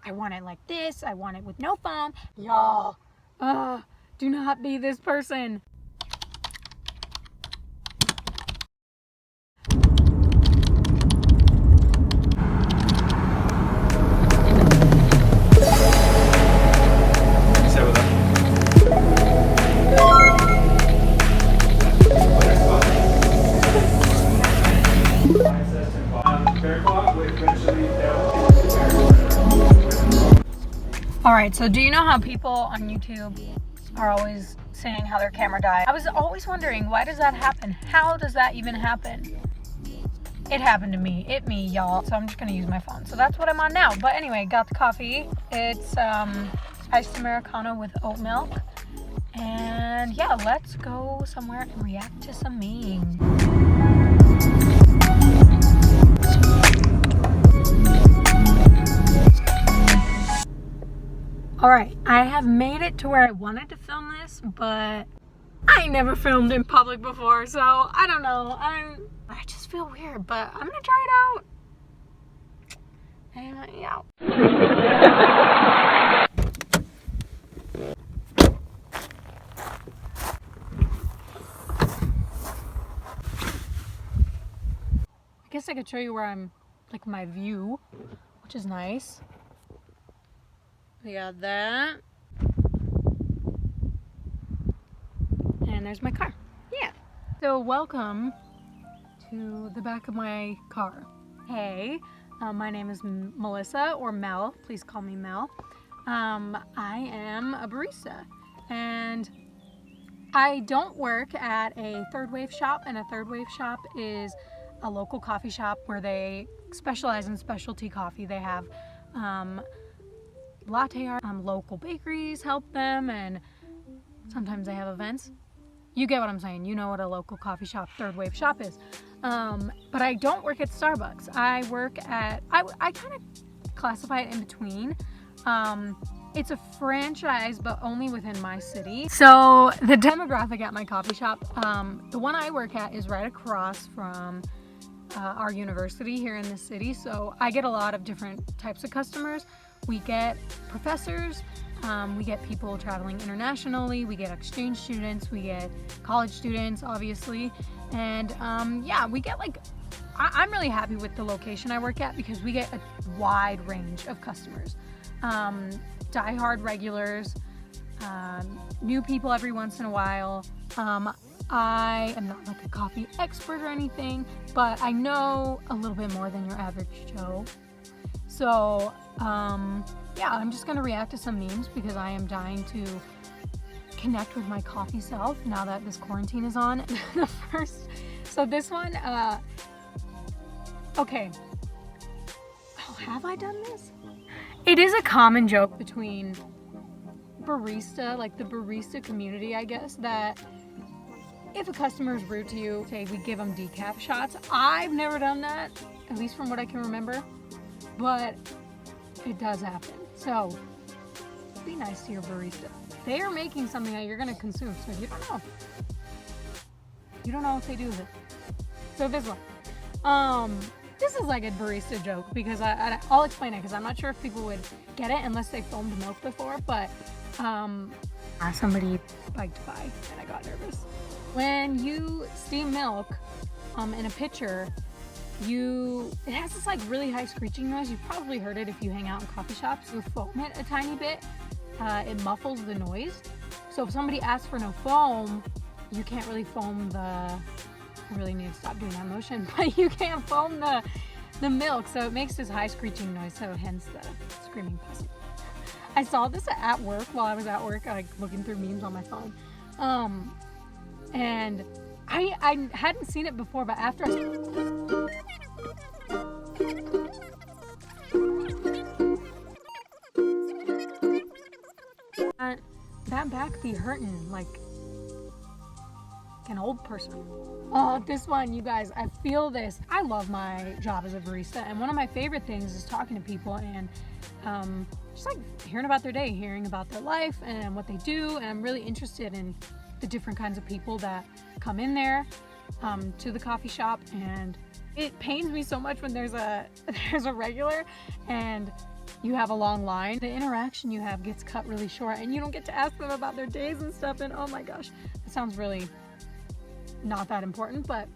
I want it like this. I want it with no foam. Y'all, do not be this person. Alright, so do you know how people on YouTube are always saying how their camera died? I was always wondering, why does that happen? How does that even happen? It happened to me. Me, y'all. So I'm just going to use my phone. So that's what I'm on now. But anyway, got the coffee. It's iced Americano with oat milk. And yeah, let's go somewhere and react to some memes. Alright, I have made it to where I wanted to film this, but I ain't never filmed in public before, so I don't know. I just feel weird, but I'm gonna try it out. And yeah. I guess I could show you where I'm, like my view, which is nice. We got that. And there's my car. Yeah. So welcome to the back of my car. Hey, my name is Melissa, or Mel. Please call me Mel. I am a barista. And I don't work at a third wave shop. And a third wave shop is a local coffee shop where they specialize in specialty coffee. They have latte art. Local bakeries help them, and sometimes they have events. You get what I'm saying. You know what a local coffee shop, third wave shop is. But I don't work at Starbucks. I work at, I kind of classify it in between. It's a franchise, but only within my city. So the demographic at my coffee shop, the one I work at is right across from our university here in the city. So I get a lot of different types of customers. We get professors, we get people traveling internationally, we get exchange students, we get college students, obviously. And yeah, we get like, I'm really happy with the location I work at because we get a wide range of customers. Die-hard regulars, new people every once in a while. I am not like a coffee expert or anything, but I know a little bit more than your average Joe. So, yeah, I'm just gonna react to some memes because I am dying to connect with my coffee self now that this quarantine is on. So this one, okay. Oh, have I done this? It is a common joke between barista, like the barista community, I guess, that if a customer is rude to you, say we give them decaf shots. I've never done that, at least from what I can remember, but it does happen. So be nice to your barista. They are making something that you're gonna consume, so you don't know. You don't know what they do with it. So this one, this is like a barista joke because I'll explain it because I'm not sure if people would get it unless they foamed milk before, but somebody biked by and I got nervous. When you steam milk in a pitcher, it has this like really high screeching noise. You've probably heard it if you hang out in coffee shops. You foam it a tiny bit, it muffles the noise. So if somebody asks for no foam, you can't really foam I really need to stop doing that motion, but you can't foam the milk, so it makes this high screeching noise, so hence the screaming pussy. I saw this at work while I was at work, like looking through memes on my phone. And I hadn't seen it before, but after that back be hurting like an old person. Oh, this one, you guys, I feel this. I love my job as a barista, and one of my favorite things is talking to people and just like hearing about their day, hearing about their life and what they do, and I'm really interested in the different kinds of people that come in there to the coffee shop, and it pains me so much when there's a regular and you have a long line, the interaction you have gets cut really short and you don't get to ask them about their days and stuff. And oh my gosh, it sounds really not that important, but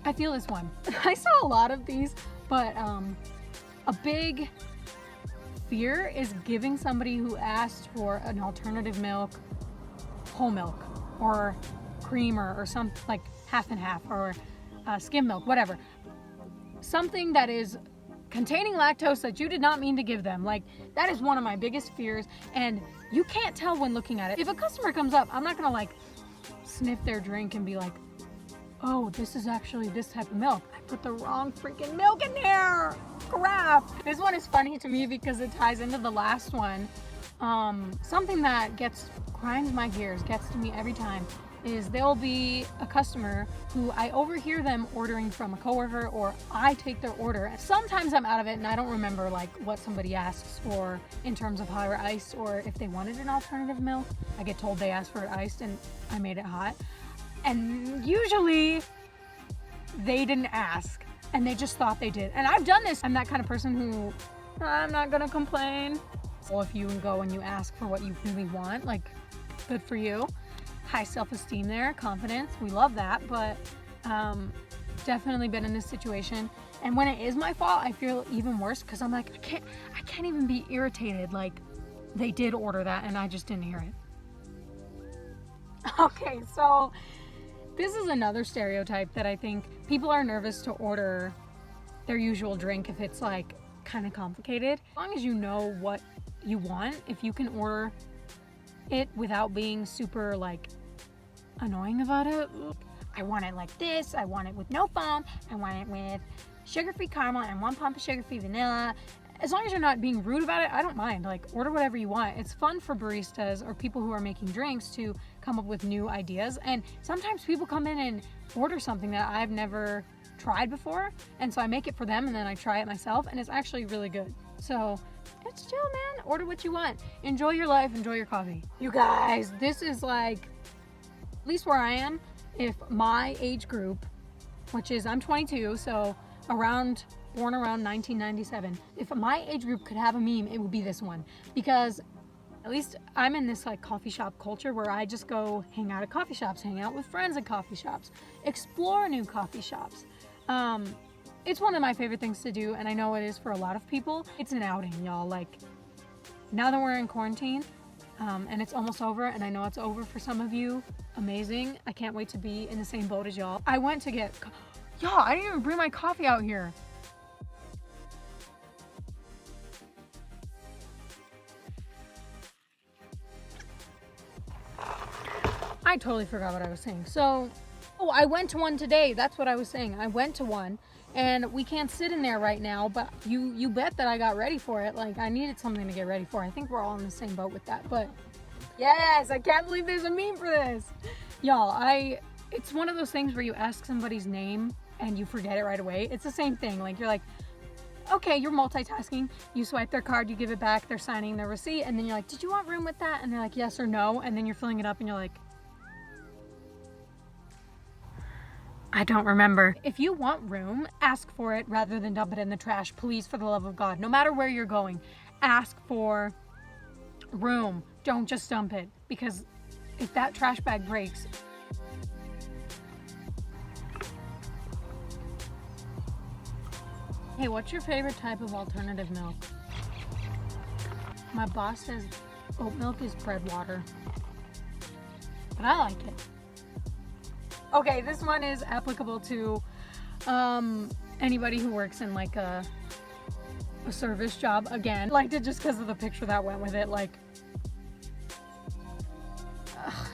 I feel this one. I saw a lot of these, but a big fear is giving somebody who asked for an alternative milk, whole milk, or creamer, or some like half and half, or skim milk, whatever. Something that is containing lactose that you did not mean to give them. Like, that is one of my biggest fears, and you can't tell when looking at it. If a customer comes up, I'm not gonna like sniff their drink and be like, oh, this is actually this type of milk. I put the wrong freaking milk in there. Crap. This one is funny to me because it ties into the last one. Something that grinds my gears, gets to me every time, is there'll be a customer who I overhear them ordering from a coworker, or I take their order. Sometimes I'm out of it and I don't remember like what somebody asks for in terms of hot or iced, or if they wanted an alternative milk. I get told they asked for it iced and I made it hot. And usually they didn't ask and they just thought they did. And I've done this. I'm that kind of person who, I'm not gonna complain. So if you go and you ask for what you really want, like, good for you. High self-esteem there, confidence, we love that, but definitely been in this situation. And when it is my fault, I feel even worse because I'm like, I can't even be irritated like they did order that and I just didn't hear it. Okay, so this is another stereotype that I think people are nervous to order their usual drink if it's like kind of complicated. As long as you know what you want, if you can order it without being super like annoying about it. I want it like this, I want it with no foam, I want it with sugar-free caramel and 1 pump of sugar-free vanilla. As long as you're not being rude about it, I don't mind. Like, order whatever you want. It's fun for baristas or people who are making drinks to come up with new ideas. And sometimes people come in and order something that I've never tried before, and so I make it for them and then I try it myself, and it's actually really good. So it's chill, man. Order what you want. Enjoy your life, enjoy your coffee. You guys, this is like, at least where I am, if my age group, which is, I'm 22, so born around 1997, if my age group could have a meme, it would be this one. Because at least I'm in this like coffee shop culture where I just go hang out at coffee shops, hang out with friends at coffee shops, explore new coffee shops. It's one of my favorite things to do, and I know it is for a lot of people. It's an outing, y'all. Like, now that we're in quarantine, and it's almost over, and I know it's over for some of you, amazing. I can't wait to be in the same boat as y'all. I went to get, y'all, I didn't even bring my coffee out here. I totally forgot what I was saying. So, I went to one today. That's what I was saying. I went to one, and we can't sit in there right now, but you bet that I got ready for it. Like, I needed something to get ready for. I think we're all in the same boat with that. But yes, I can't believe there's a meme for this. Y'all, it's one of those things where you ask somebody's name and you forget it right away. It's the same thing. Like, you're like, okay, you're multitasking. You swipe their card, you give it back, they're signing their receipt, and then you're like, did you want room with that? And they're like, yes or no. And then you're filling it up and you're like, I don't remember. If you want room, ask for it rather than dump it in the trash, please, for the love of God. No matter where you're going, ask for room. Don't just dump it, because if that trash bag breaks. Hey, what's your favorite type of alternative milk? My boss says oat milk is bread water, but I like it. Okay, this one is applicable to anybody who works in like a service job. Again, I liked it just because of the picture that went with it. Like,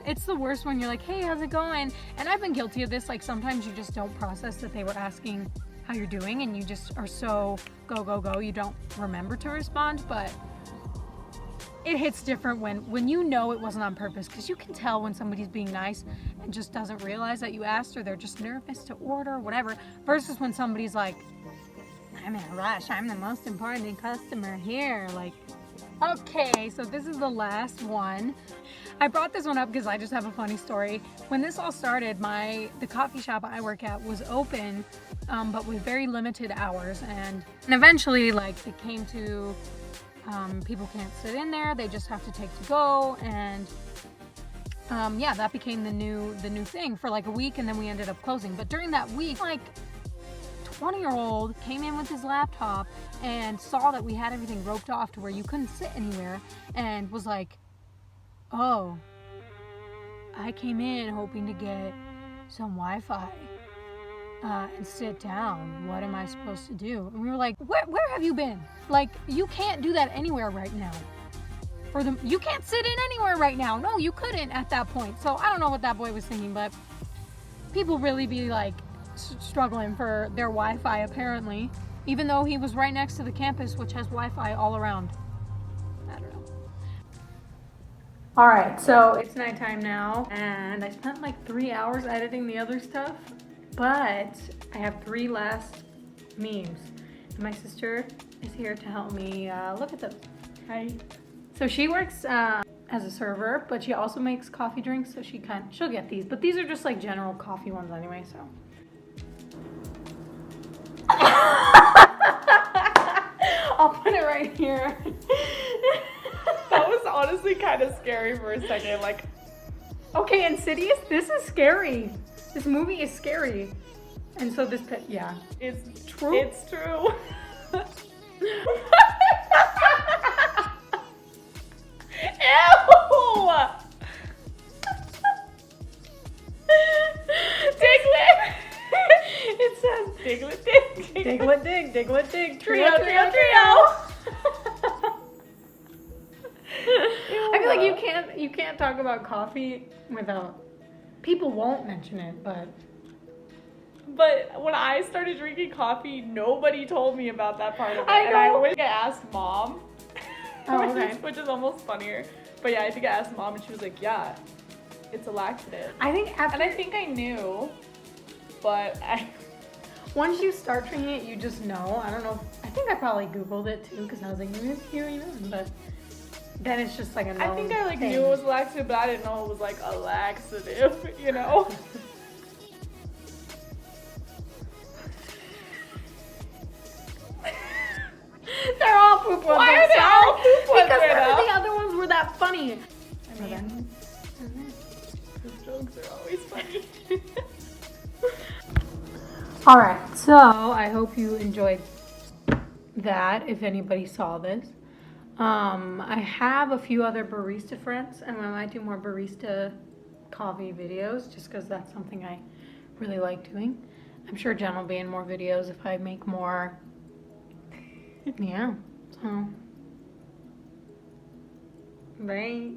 it's the worst when you're like, hey, how's it going? And I've been guilty of this. Like, sometimes you just don't process that they were asking how you're doing, and you just are so go, you don't remember to respond. But it hits different when you know it wasn't on purpose, because you can tell when somebody's being nice and just doesn't realize that you asked, or they're just nervous to order or whatever, versus when somebody's like, I'm in a rush, I'm the most important customer here. Like, okay, so this is the last one. I brought this one up because I just have a funny story. When this all started, the coffee shop I work at was open, but with very limited hours, and eventually, like, it came to People can't sit in there; they just have to take to go, and yeah, that became the new thing for like a week, and then we ended up closing. But during that week, like 20-year-old came in with his laptop and saw that we had everything roped off to where you couldn't sit anywhere, and was like, "Oh, I came in hoping to get some Wi-Fi and sit down. What am I supposed to do?" And we were like, where have you been? Like, you can't do that anywhere right now. You can't sit in anywhere right now. No, you couldn't at that point. So I don't know what that boy was thinking, but people really be like struggling for their Wi-Fi apparently, even though he was right next to the campus, which has Wi-Fi all around. I don't know. All right, so it's nighttime now, and I spent like 3 hours editing the other stuff, but I have 3 last memes. And my sister is here to help me look at them. Hi. So she works as a server, but she also makes coffee drinks, so she'll get these. But these are just like general coffee ones anyway, so. I'll put it right here. That was honestly kind of scary for a second. Like, okay, Insidious, this is scary. This movie is scary. And so this pet, yeah. it's true. It's true. Ew! Diglet! It says Diglet dig. Diglet dig, Diglet dig. Trio. I feel like you can't talk about coffee without, people won't mention it, but when I started drinking coffee, nobody told me about that part of it. I And I know. always asked Mom, Oh, okay. which is almost funnier. But yeah, I think I asked Mom and she was like, yeah, it's a laxative. I think And I think I knew, but once you start drinking it, you just know. I don't know. I think I probably Googled it too, because I was like, but then it's just like a known I think I like thing. knew it was a laxative, but I didn't know it was like a laxative, you know? They're all poop ones. Why I'm are they sorry. all poop ones Because right none of now? the other ones were that funny. I mean, poop jokes are always funny. All right, so I hope you enjoyed that, if anybody saw this. I have a few other barista friends, and I might do more barista coffee videos, just because that's something I really like doing. I'm sure Jen will be in more videos if I make more. Yeah, so. Bye.